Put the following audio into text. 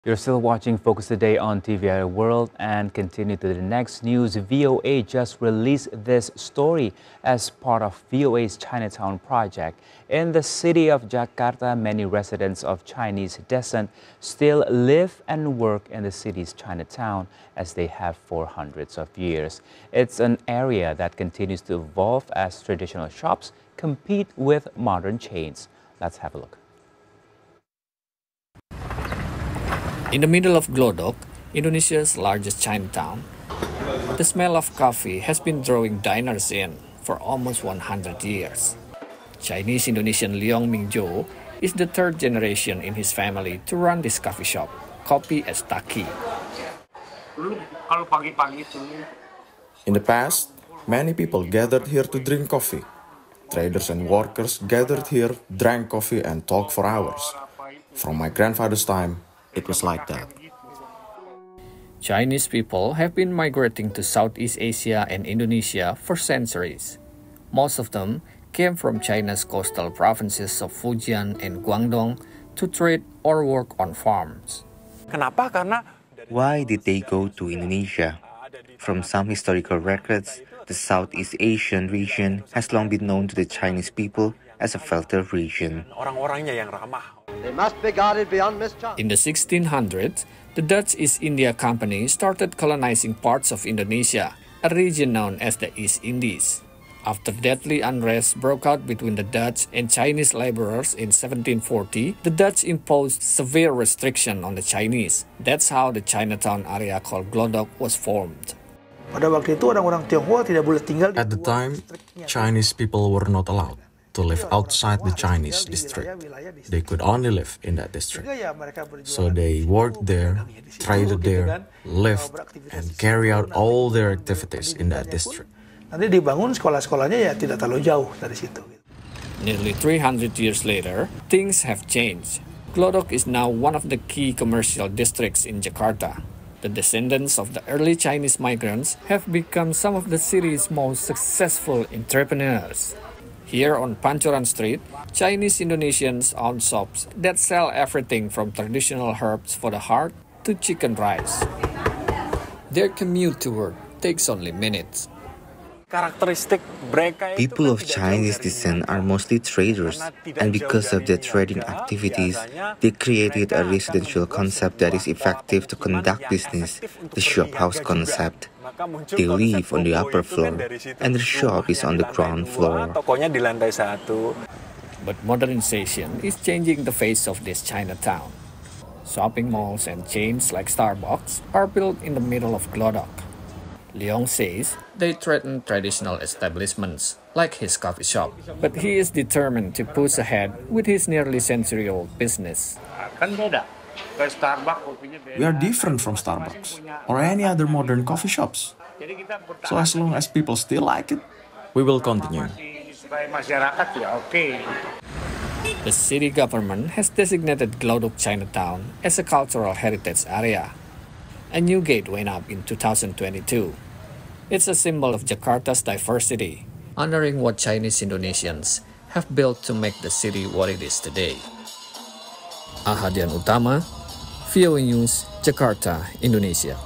You're still watching Focus Today on TVI World and continue to the next news. VOA just released this story as part of VOA's Chinatown project. In the city of Jakarta, many residents of Chinese descent still live and work in the city's Chinatown as they have for hundreds of years. It's an area that continues to evolve as traditional shops compete with modern chains. Let's have a look. In the middle of Glodok, Indonesia's largest Chinatown, the smell of coffee has been drawing diners in for almost 100 years. Chinese-Indonesian Leong Mingjo is the third generation in his family to run this coffee shop, Kopi Es Taki. In the past, many people gathered here to drink coffee. Traders and workers gathered here, drank coffee and talked for hours. From my grandfather's time, it was like that. Chinese people have been migrating to Southeast Asia and Indonesia for centuries. Most of them came from China's coastal provinces of Fujian and Guangdong to trade or work on farms. Why did they go to Indonesia? From some historical records, the Southeast Asian region has long been known to the Chinese people as a fertile region. They must be guarded beyond mischance. In the 1600s, the Dutch East India Company started colonizing parts of Indonesia, a region known as the East Indies. After deadly unrest broke out between the Dutch and Chinese laborers in 1740, the Dutch imposed severe restriction on the Chinese. That's how the Chinatown area called Glodok was formed. At the time, Chinese people were not allowed to live outside the Chinese district. They could only live in that district. So they worked there, traded there, lived, and carried out all their activities in that district. Nearly 300 years later, things have changed. Glodok is now one of the key commercial districts in Jakarta. The descendants of the early Chinese migrants have become some of the city's most successful entrepreneurs. Here on Pancoran Street, Chinese Indonesians own shops that sell everything from traditional herbs for the heart to chicken rice. Their commute to work takes only minutes. People of Chinese descent are mostly traders, and because of their trading activities, they created a residential concept that is effective to conduct business, the shop house concept. They live on the upper floor, and their shop is on the ground floor. But modernization is changing the face of this Chinatown. Shopping malls and chains like Starbucks are built in the middle of Glodok. Leong says they threaten traditional establishments, like his coffee shop, but he is determined to push ahead with his nearly century-old business. We are different from Starbucks or any other modern coffee shops. So as long as people still like it, we will continue. The city government has designated Glodok Chinatown as a cultural heritage area. A new gate went up in 2022. It's a symbol of Jakarta's diversity, honoring what Chinese Indonesians have built to make the city what it is today. Ahadian Utama, VOA News, Jakarta, Indonesia.